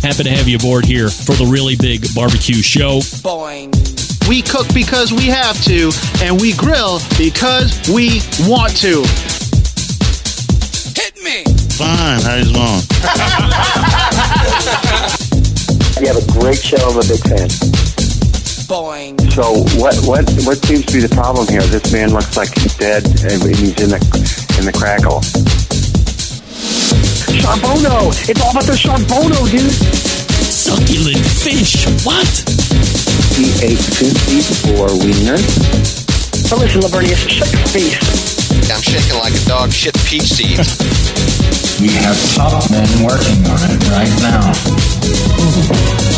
Happy to have you aboard here for the Really Big Barbecue Show. Boing. We cook because we have to, and we grill because we want to. Hit me! Fine, how you doing? You have a great show. I'm a big fan. Boing. So what seems to be the problem here? This man looks like he's dead, and he's in the crackle. Charbono! It's all about the charbono, dude! Succulent fish. What? He ate 54 wieners. But listen, Lavernius, shut your face. I'm shaking like a dog shit peach seeds. We have top men working on it right now.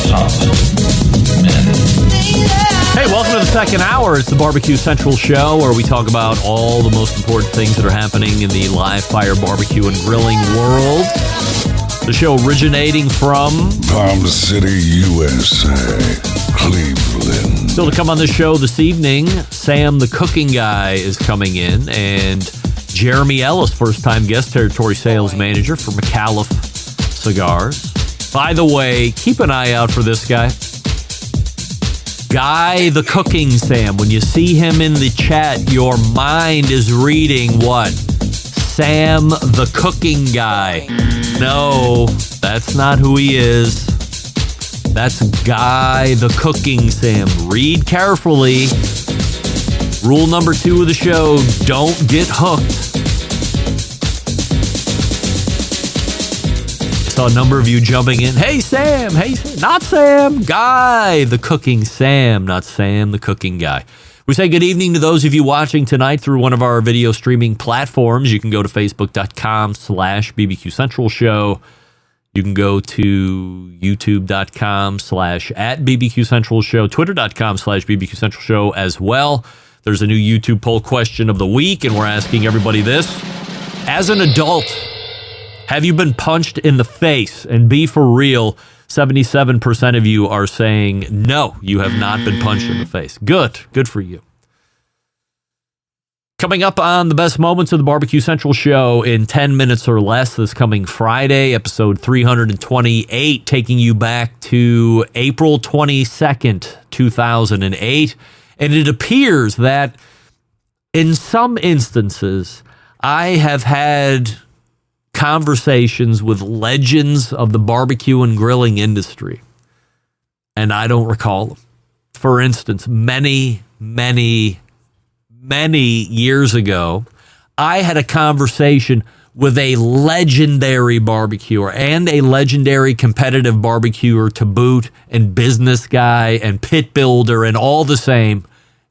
Top men. Hey, welcome to the second hour. It's the Barbecue Central Show, where we talk about all the most important things that are happening in the live fire barbecue and grilling world. The show originating from Palm City, USA, Cleveland. Still to come on this show this evening, Sam the Cooking Guy is coming in, and Jeremy Ellis, first-time guest territory sales manager for Micallef Cigars. By the way, keep an eye out for this guy. Guy the Cooking Sam. When you see him in the chat, your mind is reading what? Sam the Cooking Guy. No, that's not who he is. That's Guy the Cooking Sam. Read carefully. Rule number 2 of the show, don't get hooked. Saw a number of you jumping in. Hey, Sam. Hey, Sam. Not Sam. Guy the Cooking Sam. Not Sam the Cooking Guy. We say good evening to those of you watching tonight through one of our video streaming platforms. You can go to facebook.com/BBQ Central Show. You can go to youtube.com/@BBQ Central Show, twitter.com/BBQ Central Show as well. There's a new YouTube poll question of the week, and we're asking everybody this. As an adult, have you been punched in the face? And be for real, 77% of you are saying, no, you have not been punched in the face. Good. Good for you. Coming up on the best moments of the Barbecue Central Show in 10 minutes or less this coming Friday, episode 328, taking you back to April 22nd, 2008. And it appears that in some instances, I have had conversations with legends of the barbecue and grilling industry, and I don't recall them. For instance, many years ago, I had a conversation with a legendary barbecuer and a legendary competitive barbecuer to boot, and business guy and pit builder and all the same,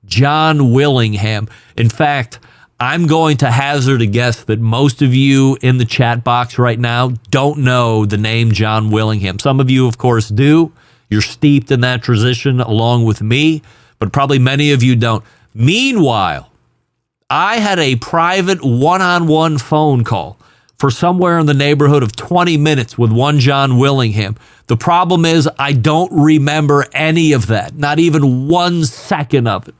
John Willingham. In fact, I'm going to hazard a guess that most of you in the chat box right now don't know the name John Willingham. Some of you, of course, do. You're steeped in that tradition along with me, but probably many of you don't. Meanwhile, I had a private one-on-one phone call for somewhere in the neighborhood of 20 minutes with one John Willingham. The problem is I don't remember any of that, not even 1 second of it.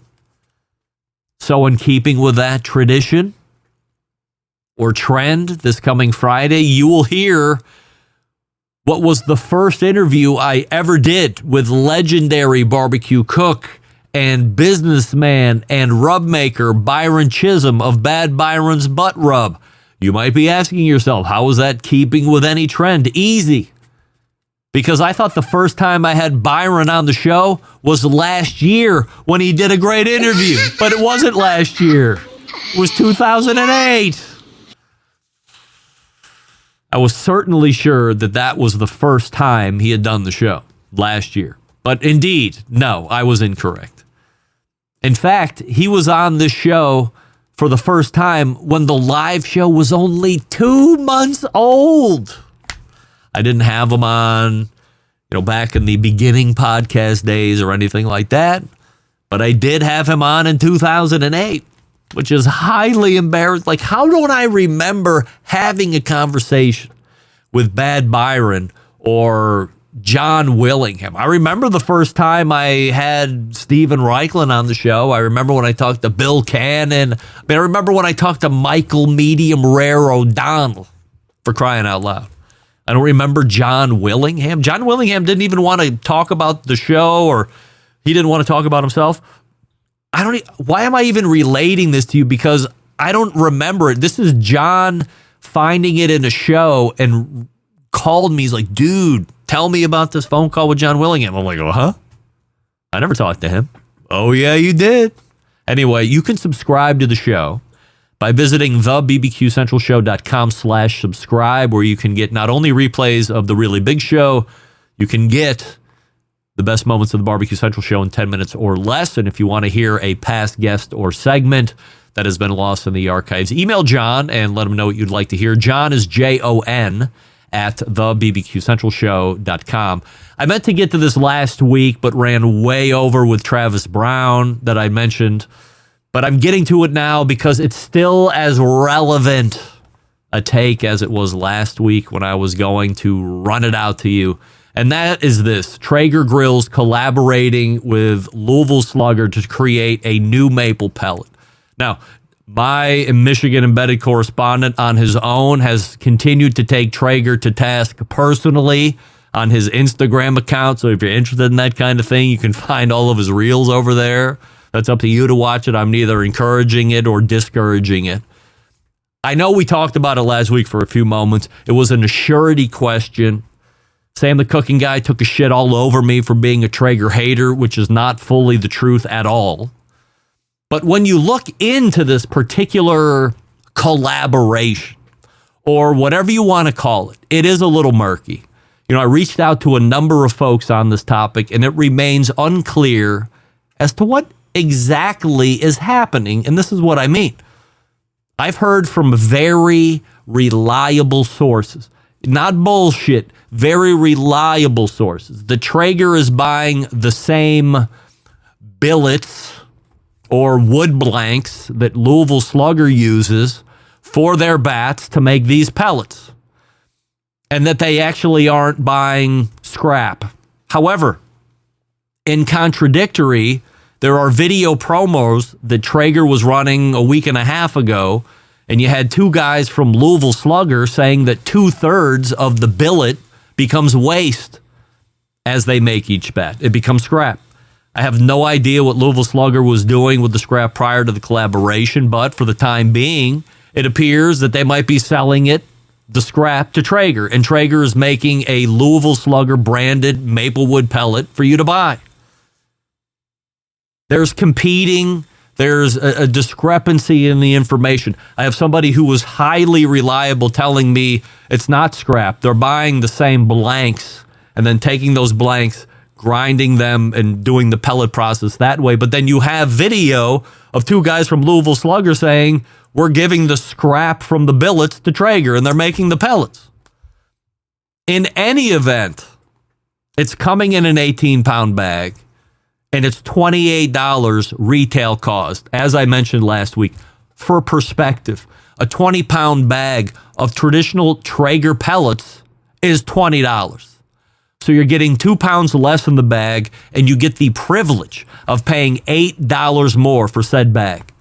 So in keeping with that tradition or trend, this coming Friday, you will hear what was the first interview I ever did with legendary barbecue cook and businessman and rub maker Byron Chisholm of Bad Byron's Butt Rub. You might be asking yourself, how is that keeping with any trend? Easy. Because I thought the first time I had Byron on the show was last year when he did a great interview. But it wasn't last year. It was 2008. I was certainly sure that that was the first time he had done the show last year. But indeed, no, I was incorrect. In fact, he was on this show for the first time when the live show was only 2 months old. I didn't have him on, back in the beginning podcast days or anything like that. But I did have him on in 2008, which is highly embarrassing. Like, how don't I remember having a conversation with Bad Byron or John Willingham? I remember the first time I had Steven Reichlin on the show. I remember when I talked to Bill Cannon. I remember when I talked to Michael Medium Rare O'Donnell, for crying out loud. I don't remember John Willingham. John Willingham didn't even want to talk about the show, or he didn't want to talk about himself. Why am I even relating this to you? Because I don't remember it. This is John finding it in a show and called me. He's like, dude, tell me about this phone call with John Willingham. I'm like, oh, huh? I never talked to him. Oh, yeah, you did. Anyway, you can subscribe to the show by visiting thebbqcentralshow.com/subscribe, where you can get not only replays of the Really Big Show, you can get the best moments of the Barbecue Central Show in 10 minutes or less. And if you want to hear a past guest or segment that has been lost in the archives, email John and let him know what you'd like to hear. John is Jon at thebbqcentralshow.com. I meant to get to this last week, but ran way over with Travis Brown that I mentioned. But I'm getting to it now because it's still as relevant a take as it was last week when I was going to run it out to you. And that is this: Traeger Grills collaborating with Louisville Slugger to create a new maple pellet. Now, my Michigan embedded correspondent on his own has continued to take Traeger to task personally on his Instagram account. So if you're interested in that kind of thing, you can find all of his reels over there. That's up to you to watch it. I'm neither encouraging it or discouraging it. I know we talked about it last week for a few moments. It was an assurity question. Sam the cooking guy took a shit all over me for being a Traeger hater, which is not fully the truth at all. But when you look into this particular collaboration, or whatever you want to call it, it is a little murky. You know, I reached out to a number of folks on this topic, and it remains unclear as to what exactly is happening. And this is what I mean. I've heard from very reliable sources, not bullshit, very reliable sources. The Traeger is buying the same billets or wood blanks that Louisville Slugger uses for their bats to make these pellets, and that they actually aren't buying scrap. However, in contradictory, there are video promos that Traeger was running a week and a half ago, and you had two guys from Louisville Slugger saying that 2/3 of the billet becomes waste as they make each bat. It becomes scrap. I have no idea what Louisville Slugger was doing with the scrap prior to the collaboration, but for the time being, it appears that they might be selling it, the scrap, to Traeger, and Traeger is making a Louisville Slugger branded Maplewood pellet for you to buy. There's a discrepancy in the information. I have somebody who was highly reliable telling me it's not scrap. They're buying the same blanks and then taking those blanks, grinding them, and doing the pellet process that way. But then you have video of two guys from Louisville Slugger saying, we're giving the scrap from the billets to Traeger, and they're making the pellets. In any event, it's coming in an 18-pound bag, and it's $28 retail cost. As I mentioned last week, for perspective, a 20-pound bag of traditional Traeger pellets is $20. So you're getting 2 pounds less in the bag, and you get the privilege of paying $8 more for said bag.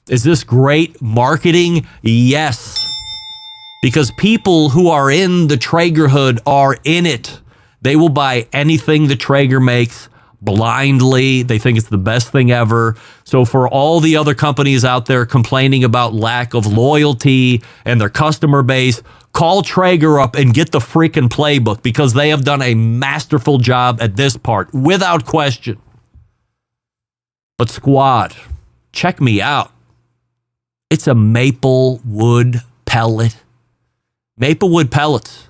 Is this great marketing? Yes. Because people who are in the Traegerhood are in it. They will buy anything the Traeger makes blindly. They think it's the best thing ever. So for all the other companies out there complaining about lack of loyalty and their customer base, call Traeger up and get the freaking playbook, because they have done a masterful job at this part, without question. But squad, check me out. It's a maple wood pellet. Maple wood pellets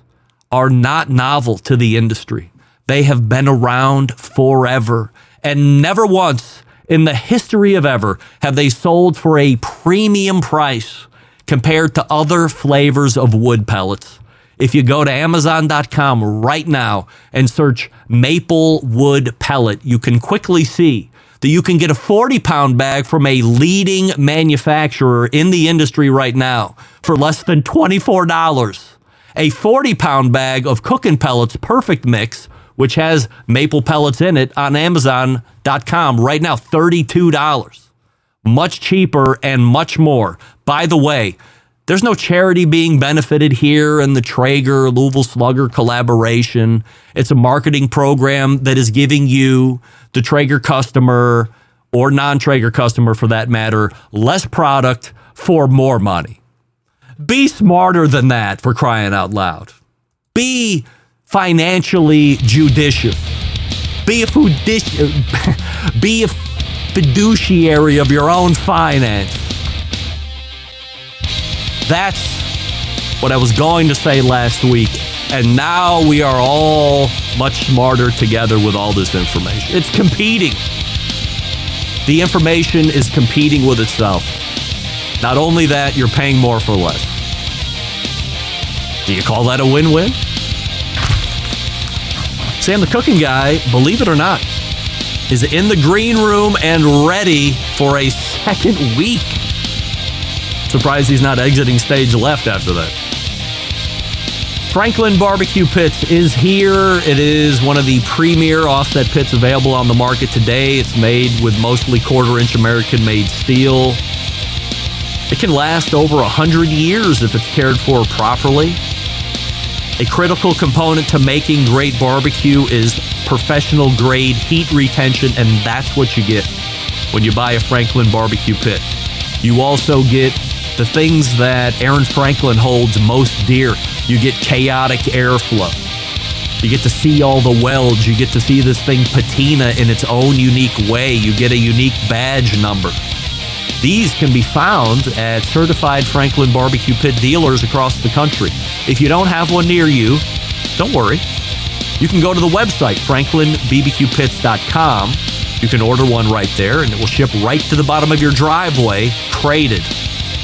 are not novel to the industry. They have been around forever, and never once in the history of ever have they sold for a premium price compared to other flavors of wood pellets. If you go to Amazon.com right now and search maple wood pellet, you can quickly see that you can get a 40-pound bag from a leading manufacturer in the industry right now for less than $24. A 40-pound bag of cooking pellets Perfect Mix, which has maple pellets in it, on Amazon.com right now, $32. Much cheaper and much more. By the way, There's no charity being benefited here in the Traeger Louisville Slugger collaboration. It's a marketing program that is giving you, the Traeger customer or non-Traeger customer for that matter, less product for more money. Be smarter than that, for crying out loud. Be financially judicious. Be a fiduciary of your own finance. That's what I was going to say last week. And now we are all much smarter together with all this information. It's competing. The information is competing with itself. Not only that, you're paying more for less. Do you call that a win-win? Sam the Cooking Guy, believe it or not, is in the green room and ready for a second week. Surprised he's not exiting stage left after that. Franklin Barbecue Pits is here. It is one of the premier offset pits available on the market today. It's made with mostly quarter-inch American-made steel. It can last over 100 years if it's cared for properly. A critical component to making great barbecue is professional-grade heat retention, and that's what you get when you buy a Franklin Barbecue Pit. You also get the things that Aaron Franklin holds most dear. You get chaotic airflow. You get to see all the welds. You get to see this thing patina in its own unique way. You get a unique badge number. These can be found at certified Franklin Barbecue Pit dealers across the country. If you don't have one near you, don't worry. You can go to the website, franklinbbqpits.com. You can order one right there, and it will ship right to the bottom of your driveway, crated.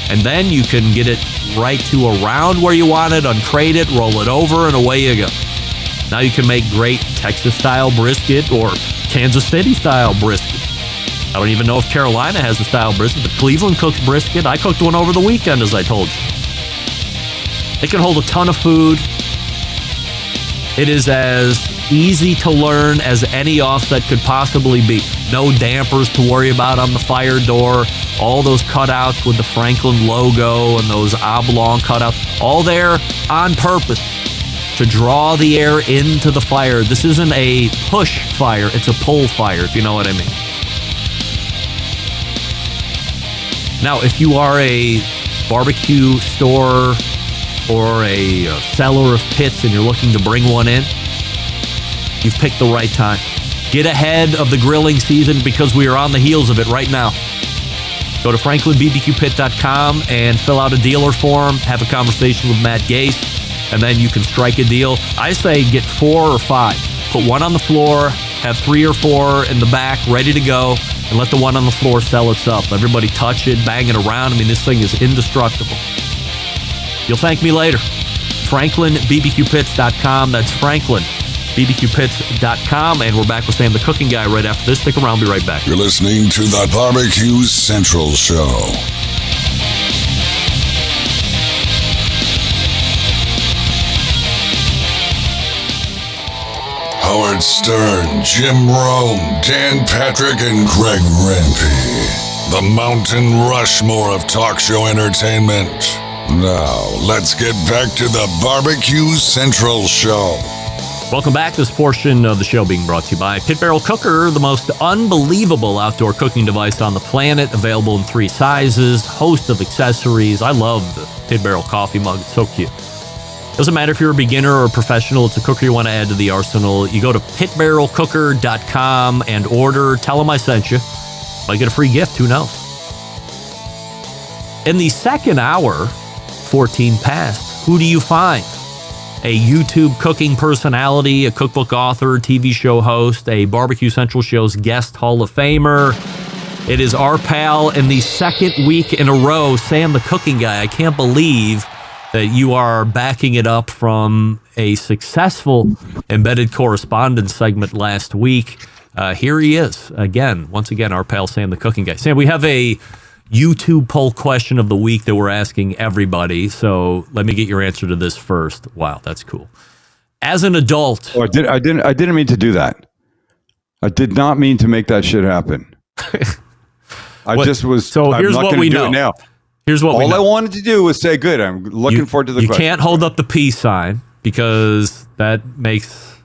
And then you can get it right to around where you want it, uncrate it, roll it over, and away you go. Now you can make great Texas-style brisket or Kansas City-style brisket. I don't even know if Carolina has a style brisket, but Cleveland cooks brisket. I cooked one over the weekend, as I told you. It can hold a ton of food. It is as easy to learn as any offset could possibly be. No dampers to worry about on the fire door. All those cutouts with the Franklin logo and those oblong cutouts, all there on purpose to draw the air into the fire. This isn't a push fire, it's a pull fire, if you know what I mean. Now, if you are a barbecue store or a seller of pits and you're looking to bring one in, you've picked the right time. Get ahead of the grilling season because we are on the heels of it right now. Go to franklinbbqpit.com and fill out a dealer form, have a conversation with Matt Gase, and then you can strike a deal. I say get 4 or 5. Put one on the floor, have 3 or 4 in the back ready to go, and let the one on the floor sell itself. Everybody touch it, bang it around. I mean, this thing is indestructible. You'll thank me later. franklinbbqpits.com. That's franklinbbqpits.com. And we're back with Sam the Cooking Guy right after this. Stick around. Be right back. You're listening to the Barbecue Central Show. Howard Stern, Jim Rome, Dan Patrick, and Greg Rempe. The Mountain Rushmore of talk show entertainment. Now, let's get back to the Barbecue Central Show. Welcome back. This portion of the show being brought to you by Pit Barrel Cooker, the most unbelievable outdoor cooking device on the planet, available in 3 sizes, host of accessories. I love the Pit Barrel coffee mug. It's so cute. Doesn't matter if you're a beginner or a professional, it's a cooker you want to add to the arsenal. You go to pitbarrelcooker.com and order. Tell them I sent you. Might get a free gift. Who knows? In the second hour, 14 past, who do you find? A YouTube cooking personality, a cookbook author, TV show host, a Barbecue Central Show's guest Hall of Famer. It is our pal in the second week in a row, Sam the Cooking Guy. I can't believe that you are backing it up from a successful embedded correspondence segment last week. Here he is once again, our pal Sam the Cooking Guy. Sam, we have a YouTube poll question of the week that we're asking everybody. So let me get your answer to this first. Wow, that's cool. As an adult, I didn't mean to do that. I did not mean to make that shit happen. I just was. So here's what we know. Here's what all I wanted to do was say, good. I'm looking forward to the question. You can't hold up the peace sign because that makes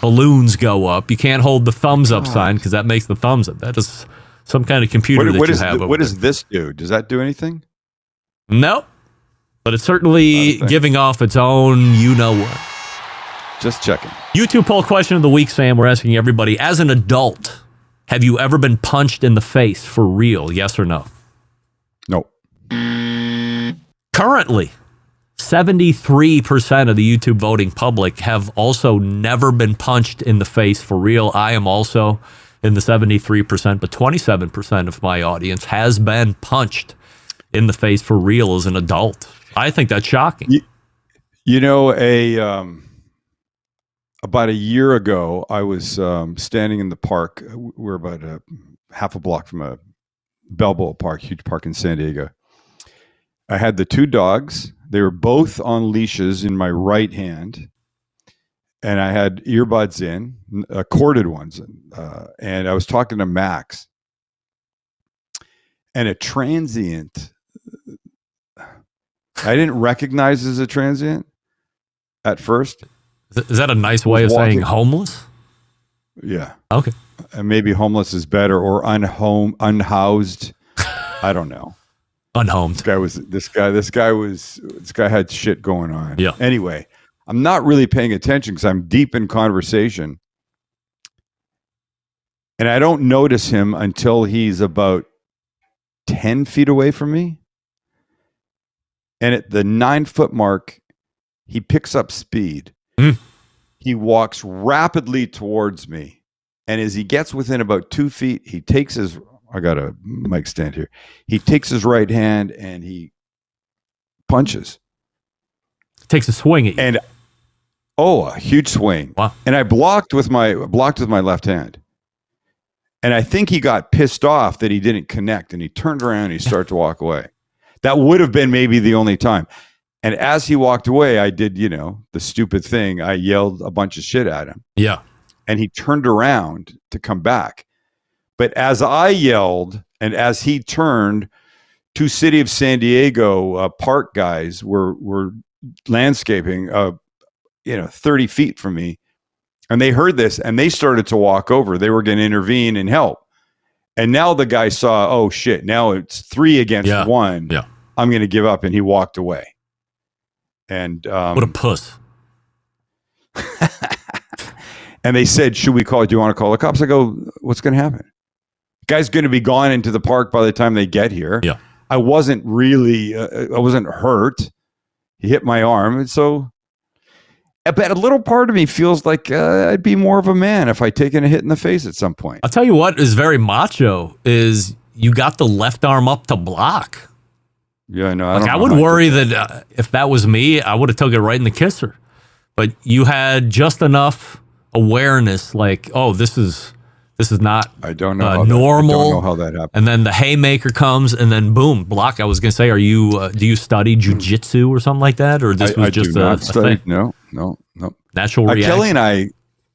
balloons go up. You can't hold the thumbs up sign because that makes the thumbs up. That is some kind of computer what you have. What does this do? Does that do anything? No, but it's certainly giving off its own you-know-what. Just checking. YouTube poll question of the week, Sam. We're asking everybody, as an adult, have you ever been punched in the face for real? Yes or no? No. Currently, 73% of the YouTube voting public have also never been punched in the face for real. I am also in the 73%, but 27% of my audience has been punched in the face for real as an adult. I think that's shocking. You know, about a year ago, I was standing in the park. We're about half a block from a Balboa Park, huge park in San Diego. I had the two dogs. They were both on leashes in my right hand, and I had earbuds in, corded ones, and I was talking to Max. And a transient, I didn't recognize as a transient at first. Is that a nice way of saying homeless? Yeah. Okay. And maybe homeless is better, or unhoused. I don't know. Unhomed. This guy had shit going on. Yeah. Anyway, I'm not really paying attention because I'm deep in conversation. And I don't notice him until he's about 10 feet away from me. And at the 9-foot mark, he picks up speed. He walks rapidly towards me. And as he gets within about 2 feet, he takes his, I got a mic stand here. He takes his right hand and he punches. Takes a swing at you. And a huge swing. Wow. And I blocked with my left hand. And I think he got pissed off that he didn't connect, and he turned around and he started to walk away. That would have been maybe the only time. And as he walked away, I did, the stupid thing. I yelled a bunch of shit at him. Yeah. And he turned around to come back. But as I yelled and as he turned, two City of San Diego park guys were landscaping, 30 feet from me. And they heard this and they started to walk over. They were going to intervene and help. And now the guy saw, oh shit, now it's 3 against 1. Yeah. I'm going to give up. And he walked away. And what a puss. And they said, do you want to call the cops? I go, what's going to happen? The guy's going to be gone into the park by the time they get here. Yeah. I wasn't really, I wasn't hurt. He hit my arm. And so, but a little part of me feels like I'd be more of a man if I'd taken a hit in the face at some point. I'll tell you what is very macho is you got the left arm up to block. Yeah, no, I would worry that if that was me, I would have took it right in the kisser. But you had just enough awareness, like, oh, this is not I don't know normal. I don't know how that happened. And then the haymaker comes, and then boom, block. I was going to say, do you study jujitsu or something like that, or this was just a thing? No. Natural reaction.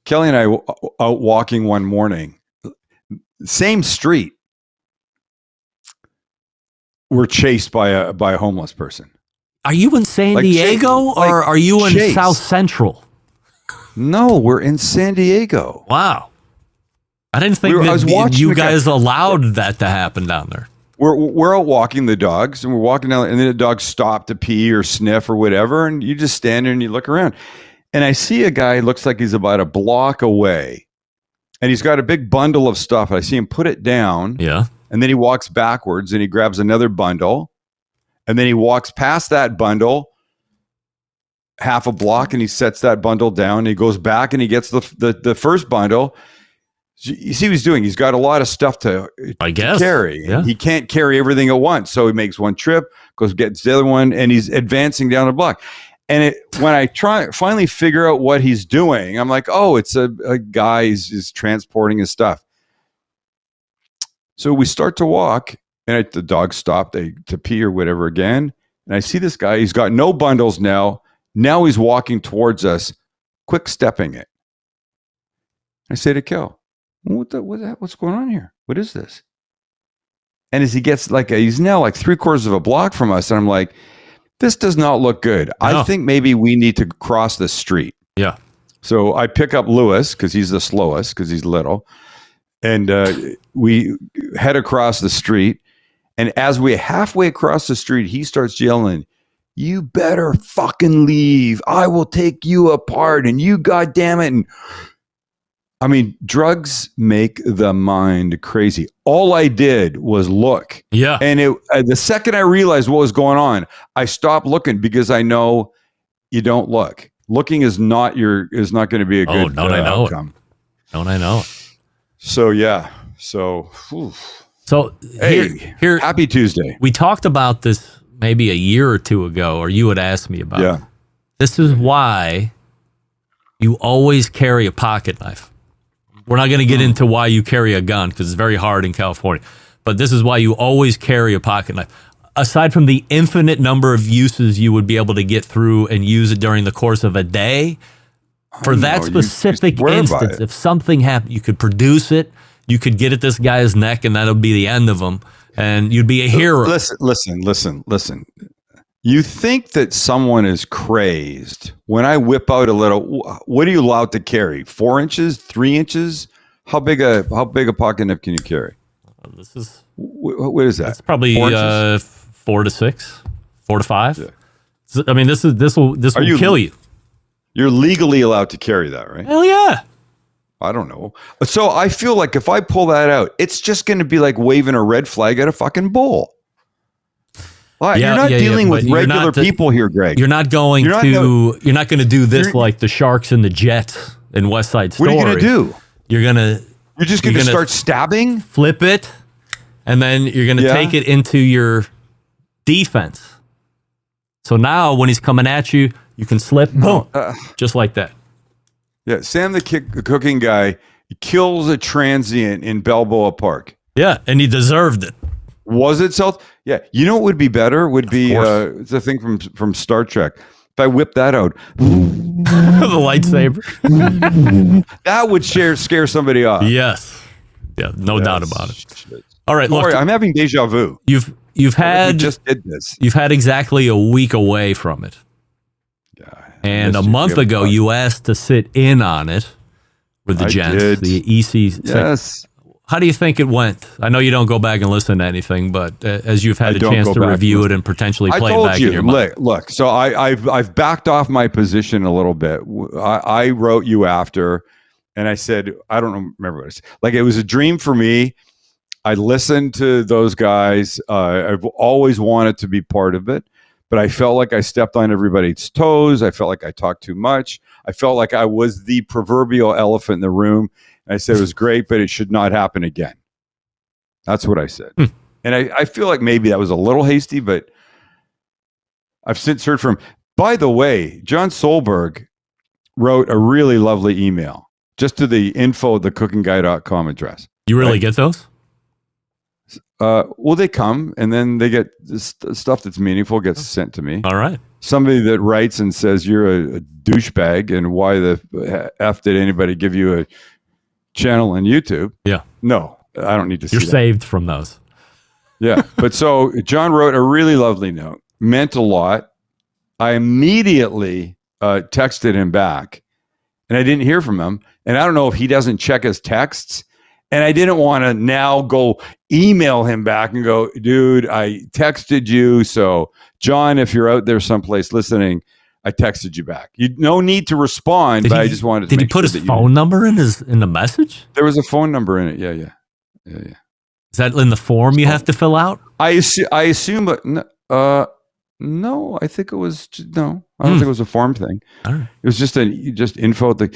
Kelly and I out walking one morning, same street. We're chased by a homeless person. Are you in San Diego or are you in South Central? No, we're in San Diego. Wow. I didn't think that you guys allowed that to happen down there. We're out walking the dogs, and we're walking down, and then the dogs stop to pee or sniff or whatever, and you just stand there and you look around. And I see a guy, looks like he's about a block away, and he's got a big bundle of stuff. I see him put it down. Yeah. And then he walks backwards and he grabs another bundle. And then he walks past that bundle half a block and he sets that bundle down. And he goes back and he gets the first bundle. You see what he's doing? He's got a lot of stuff to carry. Yeah. He can't carry everything at once. So he makes one trip, goes gets the other one, and he's advancing down the block. And when I finally figure out what he's doing, I'm like, oh, it's a guy is transporting his stuff. So we start to walk, and the dogs stop to pee or whatever again. And I see this guy. He's got no bundles now. Now he's walking towards us, quick stepping it. I say to Kel, what's going on here? What is this? And as he gets he's now like 3/4 of a block from us. And I'm like, this does not look good. No. I think maybe we need to cross the street. Yeah. So I pick up Lewis because he's the slowest because he's little. And we head across the street. And as we're halfway across the street, he starts yelling, "You better fucking leave. I will take you apart. And you goddamn it." And I mean, drugs make the mind crazy. All I did was look. Yeah. And the second I realized what was going on, I stopped looking because I know you don't look. Looking is not going to be a good outcome. Don't I know it? So yeah. So whew. So here, happy Tuesday. We talked about this maybe a year or two ago, or you had asked me about it. This is why you always carry a pocket knife. We're not going to get into why you carry a gun because it's very hard in California. But this is why you always carry a pocket knife. Aside from the infinite number of uses you would be able to get through and use it during the course of a day, for that specific instance, if something happened, you could produce it, you could get at this guy's neck, and that'll be the end of him, and you'd be a hero. Listen. You think that someone is crazed when I whip out a little? What are you allowed to carry? 4 inches, 3 inches? How big a pocket knife can you carry? This is what is that? It's probably 4 to 6, 4 to 5. Yeah. I mean, this will kill you. You're legally allowed to carry that, right? Hell yeah. I don't know. So I feel like if I pull that out, it's just going to be like waving a red flag at a fucking bull. Well, you're not dealing with regular people here, Greg. You're not going to do this like the Sharks and the Jets in West Side Story. What are you going to do? You're just going to start stabbing? Flip it, and then you're going to take it into your defense. So now when he's coming at you, you can slip, boom, just like that. Yeah, Sam the cooking guy kills a transient in Balboa Park. Yeah, and he deserved it. Was it South? Yeah. You know what would be better? Would be it's a thing from Star Trek. If I whip that out. The lightsaber. That would scare somebody off. Yes. Yeah, no doubt about it. Shit. All right, look. I'm having deja vu. You've had just did this. You've had exactly a week away from it. Yeah. And a month ago you asked to sit in on it with the gents, the EC. Yes. How do you think it went? I know you don't go back and listen to anything, but as you've had a chance to review it and potentially play it back in your mind. Look, so I've backed off my position a little bit. I wrote you after, and I said, I don't remember what it was. Like, it was a dream for me. I listened to those guys. I've always wanted to be part of it, but I felt like I stepped on everybody's toes. I felt like I talked too much. I felt like I was the proverbial elephant in the room. I said it was great, but it should not happen again. That's what I said. And I feel like maybe that was a little hasty, but I've since heard from him. By the way, John Solberg wrote a really lovely email just to the info@thecookingguy.com address. You really get those? Well, they come, and then they get stuff that's meaningful gets sent to me. All right. Somebody that writes and says you're a douchebag, and why the F did anybody give you a channel on YouTube? Yeah. No, I don't need to see You're saved from those. Yeah. But so John wrote a really lovely note, meant a lot. I immediately texted him back, and I didn't hear from him. And I don't know if he doesn't check his texts. And I didn't want to now go email him back and go, dude, I texted you. So John, if you're out there someplace listening, I texted you back. You no need to respond, but I just wanted to. Did he put his phone number in the message? There was a phone number in it. Yeah. Is that in the form you have to fill out? I assume, but no. I think it was no. I don't think it was a form thing. All right. It was just info thing.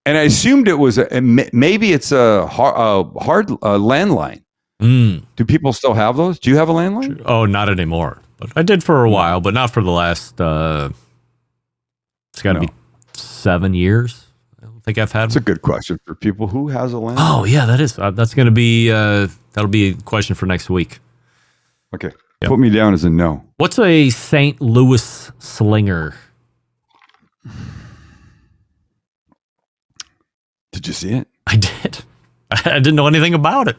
And I assumed it was maybe it's a hard landline. Do people still have those? Do you have a landline? Oh, not anymore. But I did for a while, but not for the last. It's got to be 7 years. I don't think I've had. That's a good question for people who has a landline. Oh yeah, that is. That's going to be. That'll be a question for next week. Okay, put me down as a no. What's a St. Louis slinger? Did you see it? I did. I didn't know anything about it.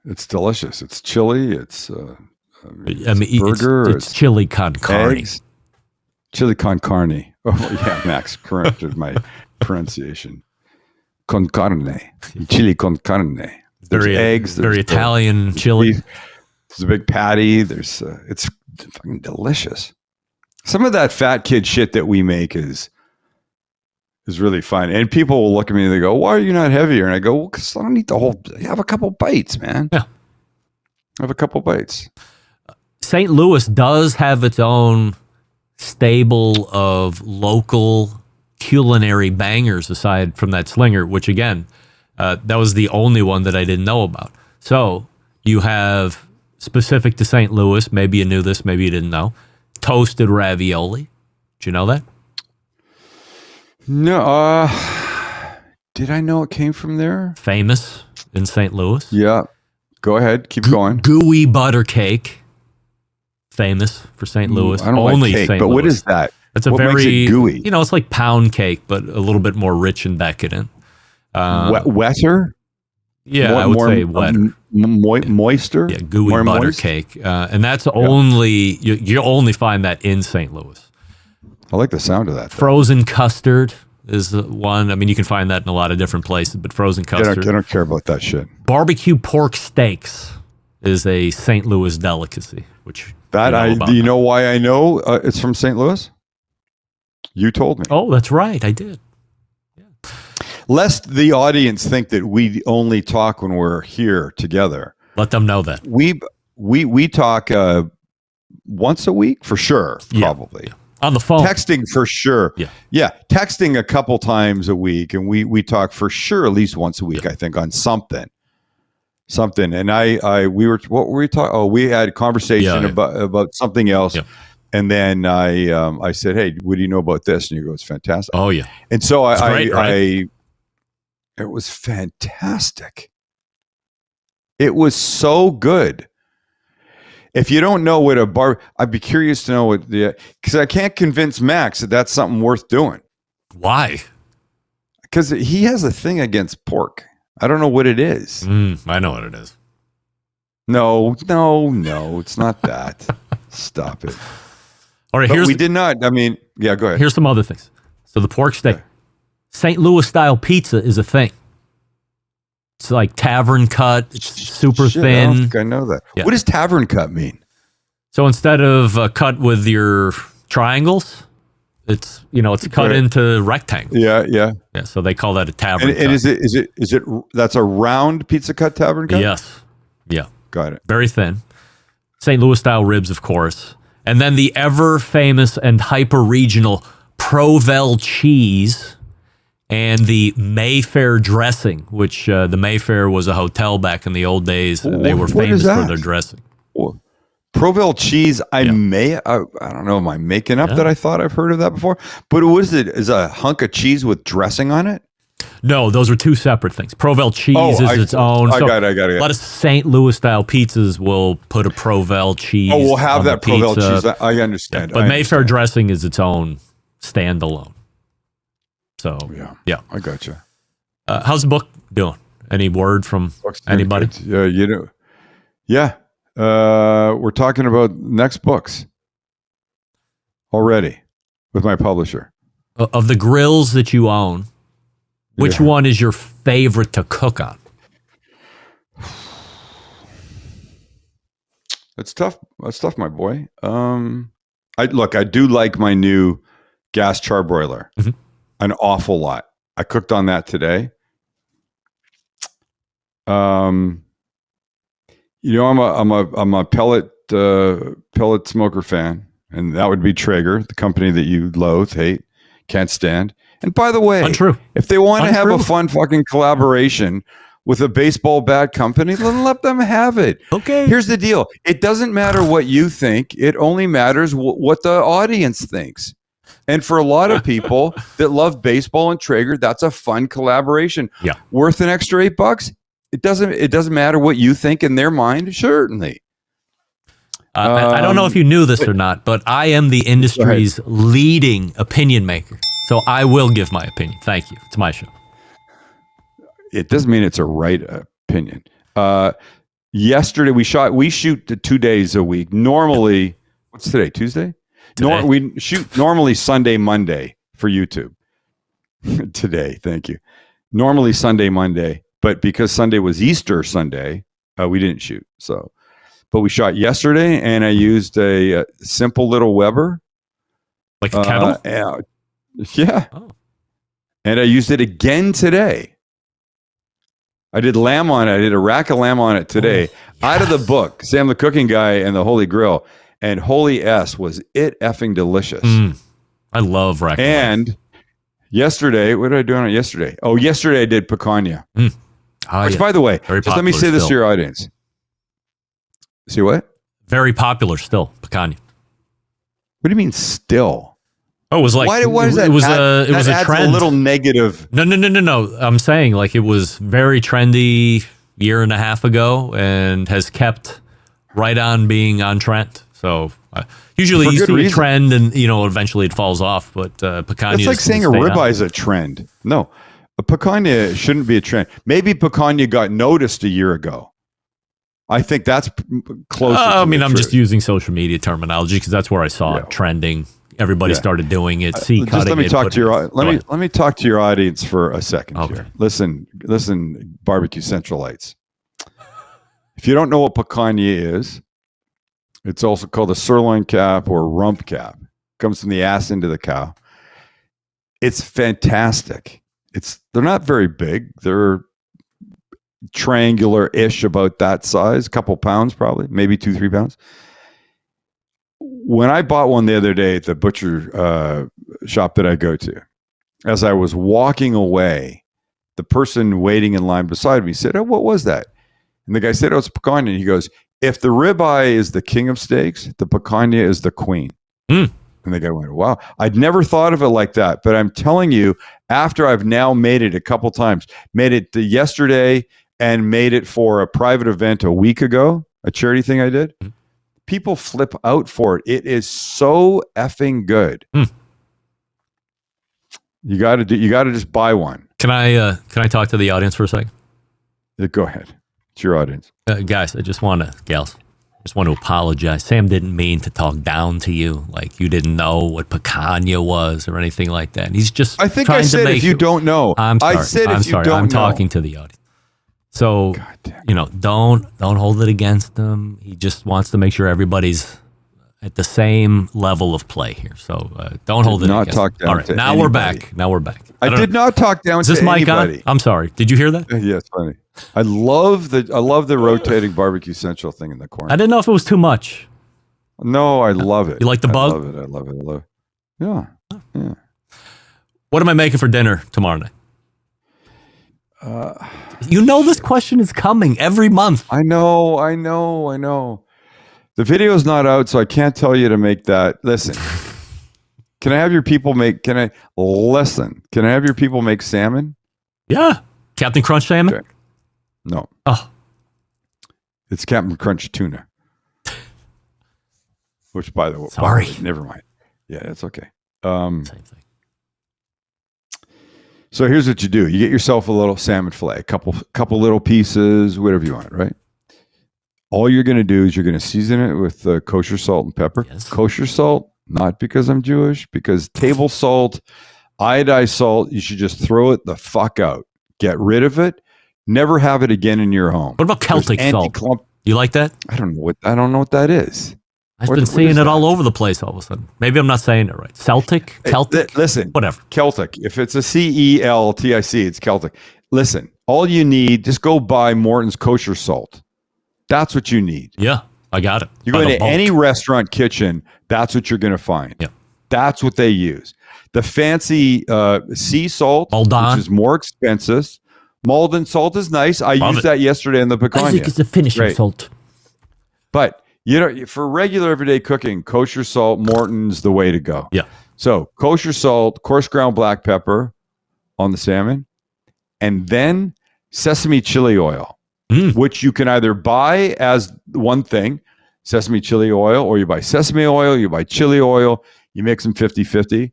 It's delicious. It's chili. It's burger. It's chili con carne. Eggs. Chili con carne. Oh yeah, Max corrected my pronunciation. Con carne. Chili con carne. There's eggs. There's very Italian chili. There's a big patty. There's it's fucking delicious. Some of that fat kid shit that we make is really fun. And people will look at me and they go, "Why are you not heavier?" And I go, "Well, because I don't eat the whole. Have a couple bites, man. Yeah, have a couple bites." St. Louis does have its own stable of local culinary bangers aside from that Slinger, which again, that was the only one that I didn't know about. So you have specific to St. Louis, maybe you knew this, maybe you didn't know, toasted ravioli. Did you know that? No. Did I know it came from there? Famous in St. Louis. Yeah. Go ahead. Keep going. Gooey butter cake. Famous for St. Louis. I don't Only like cake, St. but Louis. what is that? It's a what very makes it gooey? It's like pound cake, but a little bit more rich and decadent. Wetter? Yeah, I would say wetter. Moister? Yeah, gooey more butter moist? cake. And that's only, you only find that in St. Louis. I like the sound of that. Frozen custard is the one. I mean, you can find that in a lot of different places, but frozen custard. I don't care about that shit. Barbecue pork steaks is a St. Louis delicacy, which do you know why I know it's from St. Louis? You told me. Oh, that's right. I did. Yeah. Lest the audience think that we only talk when we're here together. Let them know that. We talk once a week for sure, probably. Yeah. On the phone. Texting for sure. Yeah. Texting a couple times a week, and we talk for sure at least once a week, I think, on something. And what were we talking? Oh, we had a conversation about something else. Yeah. And then I said, "Hey, what do you know about this?" And you go, "It's fantastic." Oh yeah. And so it was fantastic. It was so good. If you don't know what I'd be curious to know what because I can't convince Max that that's something worth doing. Why? Because he has a thing against pork. I don't know what it is. I know what it is. No, it's not that. Stop it. All right, we did not. I mean, yeah, go ahead. Here's some other things. So the pork steak. Okay. St. Louis style pizza is a thing. It's like tavern cut. It's super thin. I don't think I know that. Yeah. What does tavern cut mean? So instead of cut with your triangles, it's cut into rectangles. Yeah. So they call that a tavern cut. And is it that's a round pizza cut tavern cut? Yes. Yeah. Got it. Very thin. St. Louis style ribs, of course. And then the ever famous and hyper regional Provel cheese and the Mayfair dressing, which the Mayfair was a hotel back in the old days. And they were famous for their dressing. Provel cheese, I don't know, am I making up that I thought I've heard of that before? But what is it? Is a hunk of cheese with dressing on it? No, those are two separate things. Provel cheese is its own. I got it. A lot of St. Louis style pizzas will put a Provel cheese. Oh, we'll have that Provel cheese. I understand. But Mayfair dressing is its own standalone. So, yeah. I got you. How's the book doing? Any word from anybody? Yeah. We're talking about next books already with my publisher. Of the grills that you own, which one is your favorite to cook on? That's tough. That's tough, my boy. I do like my new gas charbroiler an awful lot. I cooked on that today. I'm a pellet smoker fan, and that would be Traeger, the company that you loathe, hate, can't stand. And by the way, Untrue. If they want to have a fun fucking collaboration with a baseball bat company, then let them have it. Okay. Here's the deal. It doesn't matter what you think. It only matters what the audience thinks. And for a lot of people that love baseball and Traeger, that's a fun collaboration. Yeah. Worth an extra $8? It doesn't matter what you think in their mind, certainly. I don't know if you knew this or not, but I am the industry's leading opinion maker. So I will give my opinion. Thank you. It's my show. It doesn't mean it's a right opinion. yesterday we shoot 2 days a week. Normally, what's today? Tuesday? We shoot normally Sunday, Monday for YouTube. Today, thank you. Normally Sunday, Monday, but because Sunday was Easter Sunday, we didn't shoot. So, but we shot yesterday, and I used a simple little Weber, like a kettle. Yeah, and I used it again today. I did lamb on it. I did a rack of lamb on it today. Yes. Out of the book, Sam the Cooking Guy and the Holy Grill, and holy S was it effing delicious. I love rack. And yesterday, what did I do on it yesterday? Oh, yesterday I did picanha. Which, by the way, just let me say this to your audience. See what? Very popular still, picanha. What do you mean still? Oh, it was like why does that? It was a trend. A little negative. No. I'm saying like it was very trendy year and a half ago and has kept right on being on trend. So usually you see a trend and eventually it falls off. But picanha. It's like saying a ribeye is a trend. No, a picanha shouldn't be a trend. Maybe picanha got noticed a year ago. I think that's close. I'm just using social media terminology because that's where I saw it trending. Everybody started doing it. Just let me talk to your let me talk to your audience for a second here. Listen, Barbecue Centralites. If you don't know what picanha is, it's also called a sirloin cap or rump cap. Comes from the ass into the cow. It's fantastic. They're not very big. They're triangular-ish, about that size, a couple pounds probably, maybe 2-3 pounds. When I bought one the other day at the butcher shop that I go to, as I was walking away, the person waiting in line beside me said, "Oh, what was that?" And the guy said, "Oh, it's picanha." And he goes, "If the ribeye is the king of steaks, the picanha is the queen." And the guy went, "Wow, I'd never thought of it like that." But I'm telling you, after I've now made it a couple times, made it yesterday and made it for a private event a week ago, a charity thing I did. People flip out for it. It is so effing good. You got to just buy one. Can I talk to the audience for a second? Go ahead. It's your audience. Guys, I just want to apologize. Sam didn't mean to talk down to you, like you didn't know what picanha was or anything like that. He's just I think I said if you don't know. I'm sorry. I said if you don't know. I'm talking to the audience. So, don't hold it against him. He just wants to make sure everybody's at the same level of play here. So, don't hold it against him. All right, now we're back. I did not talk down to anybody. Is this mic on? I'm sorry. Did you hear that? Yeah, it's funny. I love the rotating Barbecue Central thing in the corner. I didn't know if it was too much. No, I love it. You like the bug? I love it. Yeah. What am I making for dinner tomorrow night? This question is coming every month. I know. The video's not out, so I can't tell you to make that. Listen, can I have your people make salmon? Yeah. Captain Crunch salmon? Okay. No. Oh. It's Captain Crunch tuna. Which, by the way, sorry. Never mind. Yeah, that's okay. Same thing. So here's what you do. You get yourself a little salmon fillet, a couple little pieces, whatever you want, right? All you're going to do is you're going to season it with kosher salt and pepper. Yes. Kosher salt, not because I'm Jewish, because table salt, iodized salt, you should just throw it the fuck out. Get rid of it. Never have it again in your home. What about Celtic salt? You like that? I don't know what that is. I've been seeing it all over the place all of a sudden. Maybe I'm not saying it right. Celtic? Listen. Whatever. Celtic. If it's a Celtic, it's Celtic. Listen, all you need, just go buy Morton's kosher salt. That's what you need. Yeah, I got it. You go into any restaurant kitchen, that's what you're going to find. Yeah. That's what they use. The fancy sea salt, Maldon, which is more expensive. Maldon salt is nice. I used that yesterday in the picanha. I think it's a finishing salt. But for regular everyday cooking, kosher salt, Morton's the way to go. Yeah. So kosher salt, coarse ground black pepper on the salmon, and then sesame chili oil, which you can either buy as one thing, sesame chili oil, or you buy sesame oil, you buy chili oil, you mix them 50-50.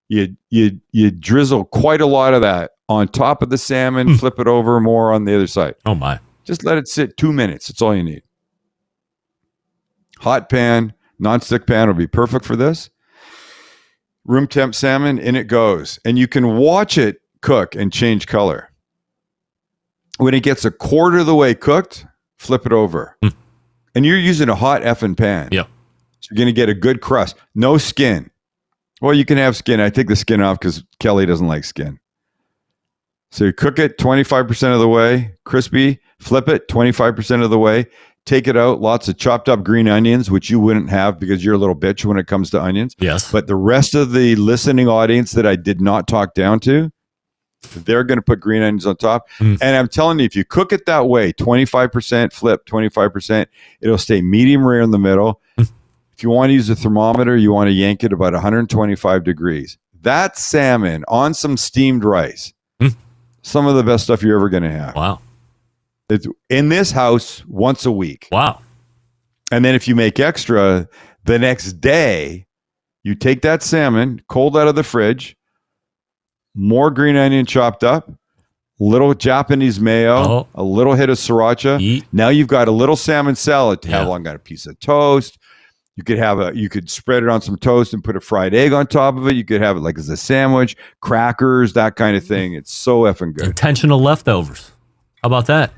You drizzle quite a lot of that on top of the salmon, flip it over more on the other side. Oh my. Just let it sit 2 minutes. That's all you need. Hot pan, non-stick pan will be perfect for this. Room temp salmon, in it goes. And you can watch it cook and change color. When it gets a quarter of the way cooked, flip it over. And you're using a hot effing pan. Yeah. So you're going to get a good crust. No skin. Well, you can have skin. I take the skin off because Kelly doesn't like skin. So you cook it 25% of the way, crispy, flip it 25% of the way, take it out, lots of chopped up green onions, which you wouldn't have because you're a little bitch when it comes to onions. Yes. But the rest of the listening audience that I did not talk down to, they're going to put green onions on top. And I'm telling you, if you cook it that way, 25% flip, 25%, it'll stay medium rare in the middle. If you want to use a thermometer, you want to yank it about 125 degrees. That salmon on some steamed rice, some of the best stuff you're ever going to have. Wow. It's in this house once a week. Wow. And then if you make extra, the next day, you take that salmon cold out of the fridge, more green onion chopped up, little Japanese mayo, a little hit of sriracha. Now you've got a little salmon salad to have on a piece of toast. You could spread it on some toast and put a fried egg on top of it. You could have it like as a sandwich, crackers, that kind of thing. It's so effing good. Intentional leftovers. How about that?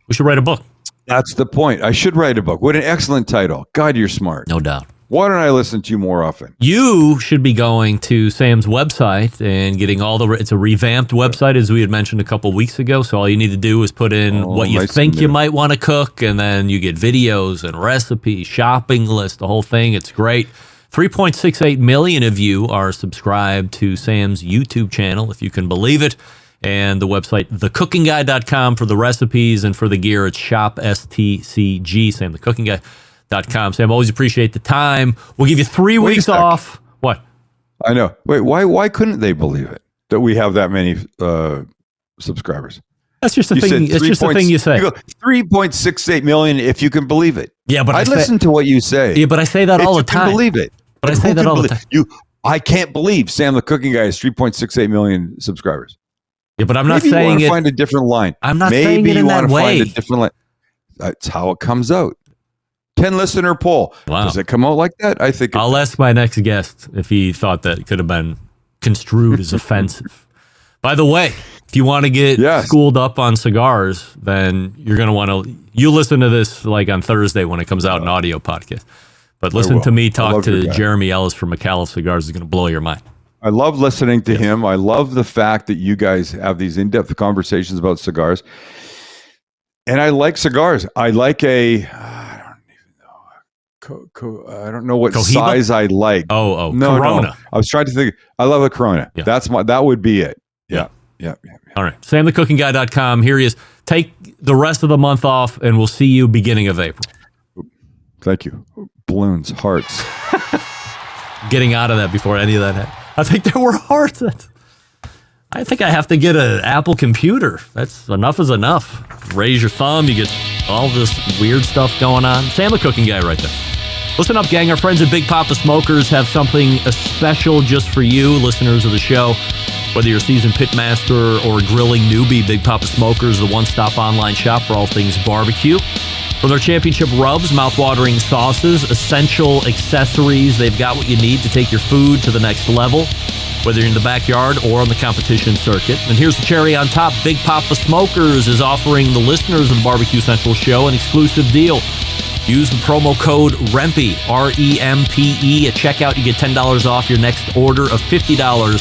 We should write a book. That's the point. I should write a book. What an excellent title. God, you're smart. No doubt. Why don't I listen to you more often? You should be going to Sam's website and getting it's a revamped website, as we had mentioned a couple weeks ago. So all you need to do is put in what you think you might want to cook, and then you get videos and recipes, shopping list, the whole thing. It's great. 3.68 million of you are subscribed to Sam's YouTube channel, if you can believe it. And the website, thecookingguy.com for the recipes, and for the gear, it's shopstcg, Sam, thecookingguy.com. Sam, always appreciate the time. We'll give you 3 weeks off. What? I know. Wait, why couldn't they believe it that we have that many subscribers? That's just the thing. It's just the thing you say. You go 3.68 million, if you can believe it. Yeah, but I listen to what you say. Yeah, but I say that all the time. Believe it. But I say that all the time. I can't believe Sam the Cooking Guy has 3.68 million subscribers. Yeah, but I'm not saying you want it. to find a different line. I'm not saying it in that way. Find a different line. That's how it comes out. 10 listener poll. Wow. Does it come out like that? I think I'll ask my next guest if he thought that could have been construed as offensive. By the way, if you want to get schooled up on cigars, then you're going to want to, you listen to this like on Thursday when it comes out in audio podcast. But listen to me talk to Jeremy Ellis from Micallef Cigars. Is going to blow your mind. I love listening to him. I love the fact that you guys have these in-depth conversations about cigars. And I like cigars. I like I don't know what Cohiba? size I like. No, Corona. No. I was trying to think. I love a Corona. Yeah. That would be it. Yeah. All right. SamTheCookingGuy.com. Here he is. Take the rest of the month off, and we'll see you beginning of April. Thank you. Balloons, hearts. Getting out of that before any of that happened. I think there were hearts. I think I have to get an Apple computer. That's enough is enough. Raise your thumb. You get all this weird stuff going on. Sam the Cooking Guy right there. Listen up, gang. Our friends at Big Papa Smokers have something special just for you, listeners of the show. Whether you're a seasoned pitmaster or a grilling newbie, Big Papa Smokers, the one-stop online shop for all things barbecue. For their championship rubs, mouth-watering sauces, essential accessories, they've got what you need to take your food to the next level, whether you're in the backyard or on the competition circuit. And here's the cherry on top. Big Papa Smokers is offering the listeners of the Barbecue Central show an exclusive deal. Use the promo code REMPE, R-E-M-P-E. At checkout, you get $10 off your next order of $50